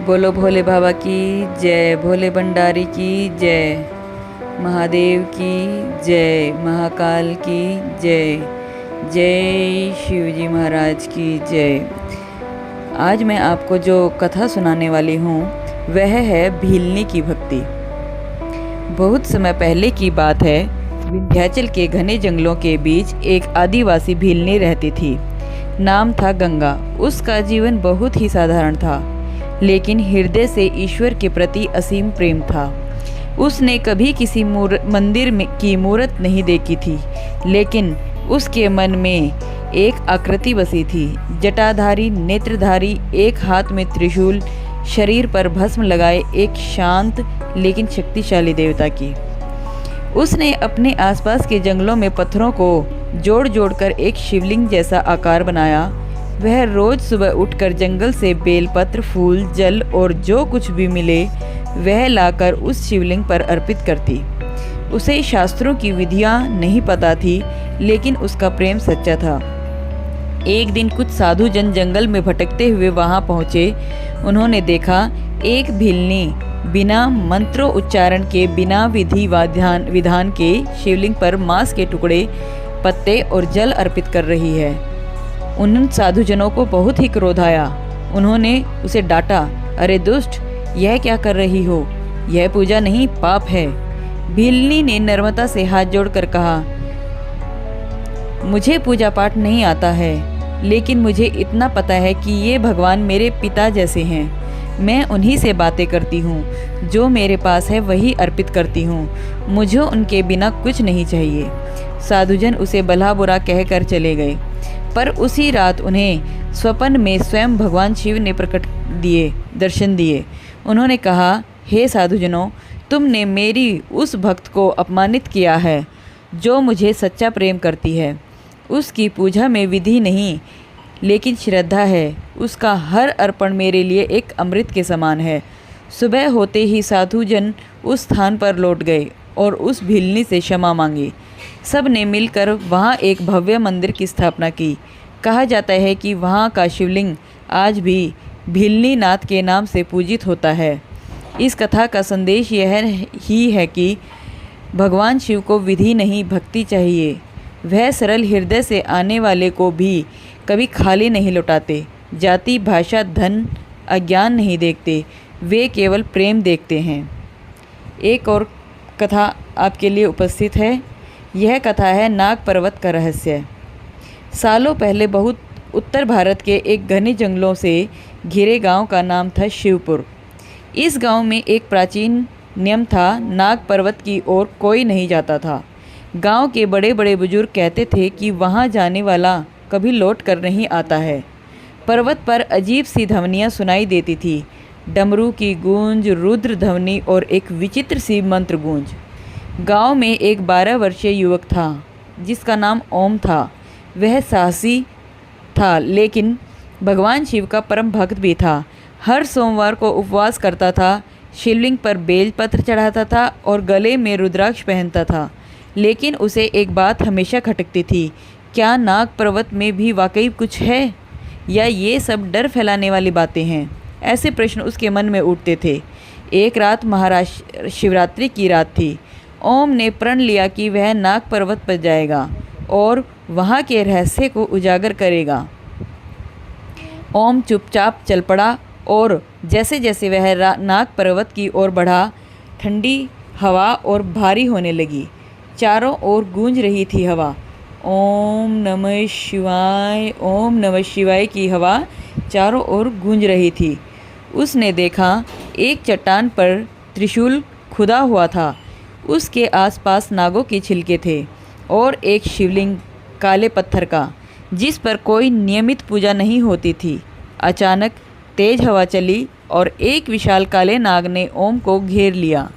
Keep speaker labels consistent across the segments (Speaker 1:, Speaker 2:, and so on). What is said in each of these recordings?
Speaker 1: बोलो भोले बाबा की जय, भोले भंडारी की जय, महादेव की जय, महाकाल की जय, जय शिवजी महाराज की जय। आज मैं आपको जो कथा सुनाने वाली हूँ वह है भीलनी की भक्ति। बहुत समय पहले की बात है। विंध्याचल के घने जंगलों के बीच एक आदिवासी भीलनी रहती थी। नाम था गंगा। उसका जीवन बहुत ही साधारण था, लेकिन हृदय से ईश्वर के प्रति असीम प्रेम था। उसने कभी किसी मंदिर की मूर्त नहीं देखी थी, लेकिन उसके मन में एक आकृति बसी थी। जटाधारी, नेत्रधारी, एक हाथ में त्रिशूल, शरीर पर भस्म लगाए एक शांत लेकिन शक्तिशाली देवता की। उसने अपने आसपास के जंगलों में पत्थरों को जोड़ जोड़कर एक शिवलिंग जैसा आकार बनाया। वह रोज सुबह उठकर जंगल से बेलपत्र, फूल, जल और जो कुछ भी मिले वह लाकर उस शिवलिंग पर अर्पित करती। उसे शास्त्रों की विधियां नहीं पता थी, लेकिन उसका प्रेम सच्चा था। एक दिन कुछ साधु जन जंगल में भटकते हुए वहां पहुंचे। उन्होंने देखा एक भीलनी बिना मंत्रों उच्चारण के, बिना विधि विधान के शिवलिंग पर मांस के टुकड़े, पत्ते और जल अर्पित कर रही है। उन साधुजनों को बहुत ही क्रोध आया। उन्होंने उसे डांटा, अरे दुष्ट, यह क्या कर रही हो? यह पूजा नहीं, पाप है। भीलनी ने नम्रता से हाथ जोड़कर कहा, मुझे पूजा पाठ नहीं आता है, लेकिन मुझे इतना पता है कि ये भगवान मेरे पिता जैसे हैं। मैं उन्हीं से बातें करती हूँ, जो मेरे पास है वही अर्पित करती हूँ। मुझे उनके बिना कुछ नहीं चाहिए। साधुजन उसे भला बुरा कहकर चले गए, पर उसी रात उन्हें स्वप्न में स्वयं भगवान शिव ने दर्शन दिए। उन्होंने कहा, हे साधुजनों, तुमने मेरी उस भक्त को अपमानित किया है जो मुझे सच्चा प्रेम करती है। उसकी पूजा में विधि नहीं, लेकिन श्रद्धा है। उसका हर अर्पण मेरे लिए एक अमृत के समान है। सुबह होते ही साधुजन उस स्थान पर लौट गए और उस भीलनी से क्षमा मांगी। सब ने मिलकर वहाँ एक भव्य मंदिर की स्थापना की। कहा जाता है कि वहाँ का शिवलिंग आज भी भीलनी नाथ के नाम से पूजित होता है। इस कथा का संदेश यह ही है कि भगवान शिव को विधि नहीं, भक्ति चाहिए। वह सरल हृदय से आने वाले को भी कभी खाली नहीं लौटाते। जाति, भाषा, धन, अज्ञान नहीं देखते, वे केवल प्रेम देखते हैं। एक और कथा आपके लिए उपस्थित है। यह कथा है नाग पर्वत का रहस्य। सालों पहले बहुत उत्तर भारत के एक घने जंगलों से घिरे गांव का नाम था शिवपुर। इस गांव में एक प्राचीन नियम था, नाग पर्वत की ओर कोई नहीं जाता था। गांव के बड़े बड़े बुजुर्ग कहते थे कि वहां जाने वाला कभी लौट कर नहीं आता है। पर्वत पर अजीब सी ध्वनियाँ सुनाई देती थी, डमरू की गूंज, रुद्र ध्वनि और एक विचित्र सी मंत्र गूंज। गांव में एक 12 वर्षीय युवक था जिसका नाम ओम था। वह साहसी था, लेकिन भगवान शिव का परम भक्त भी था। हर सोमवार को उपवास करता था, शिवलिंग पर बेलपत्र चढ़ाता था और गले में रुद्राक्ष पहनता था। लेकिन उसे एक बात हमेशा खटकती थी, क्या नाग पर्वत में भी वाकई कुछ है, या ये सब डर फैलाने वाली बातें हैं? ऐसे प्रश्न उसके मन में उठते थे। एक रात महाशिवरात्रि की रात थी। ओम ने प्रण लिया कि वह नाग पर्वत पर जाएगा और वहाँ के रहस्य को उजागर करेगा। ओम चुपचाप चल पड़ा और जैसे जैसे वह नाग पर्वत की ओर बढ़ा, ठंडी हवा और भारी होने लगी। चारों ओर गूंज रही थी हवा। ओम नमः शिवाय, ओम नमः शिवाय की हवा चारों ओर गूंज रही थी। उसने देखा एक चट्टान पर त्रिशूल खुदा हुआ था। उसके आसपास नागों के छिलके थे और एक शिवलिंग काले पत्थर का, जिस पर कोई नियमित पूजा नहीं होती थी। अचानक तेज हवा चली और एक विशाल काले नाग ने ओम को घेर लिया।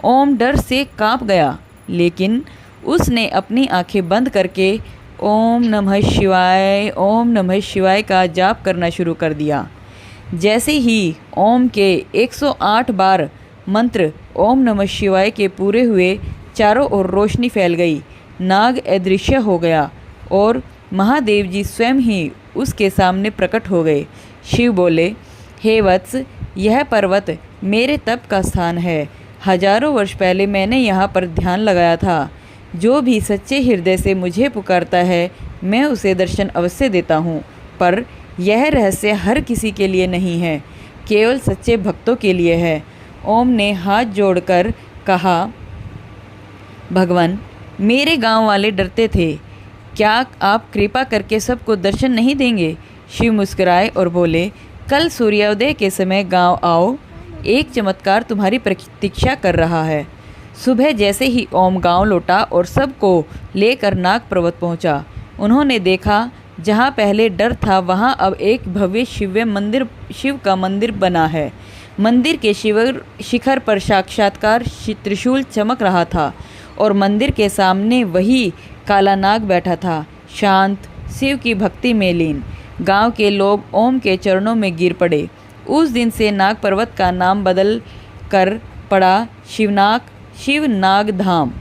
Speaker 1: ओम डर से कांप गया, लेकिन उसने अपनी आंखें बंद करके ओम नमः शिवाय, ओम नमः शिवाय का जाप करना शुरू कर दिया। जैसे ही ओम के 108 बार मंत्र ओम नमः शिवाय के पूरे हुए, चारों ओर रोशनी फैल गई। नाग अदृश्य हो गया और महादेव जी स्वयं ही उसके सामने प्रकट हो गए। शिव बोले, हे वत्स, यह पर्वत मेरे तप का स्थान है। हजारों वर्ष पहले मैंने यहाँ पर ध्यान लगाया था। जो भी सच्चे हृदय से मुझे पुकारता है मैं उसे दर्शन अवश्य देता हूँ, पर यह रहस्य हर किसी के लिए नहीं है, केवल सच्चे भक्तों के लिए है। ओम ने हाथ जोड़कर कहा, भगवान, मेरे गांव वाले डरते थे, क्या आप कृपा करके सबको दर्शन नहीं देंगे? शिव मुस्कुराए और बोले, कल सूर्योदय के समय गांव आओ, एक चमत्कार तुम्हारी प्रतीक्षा कर रहा है। सुबह जैसे ही ओम गांव लौटा और सबको लेकर नाग पर्वत पहुंचा। उन्होंने देखा जहां पहले डर था वहां अब एक भव्य शिव का मंदिर बना है। मंदिर के शिखर पर साक्षात्कार त्रिशूल चमक रहा था और मंदिर के सामने वही काला नाग बैठा था, शांत, शिव की भक्ति में लीन। गांव के लोग ओम के चरणों में गिर पड़े। उस दिन से नाग पर्वत का नाम बदल कर पड़ा शिवनाग धाम।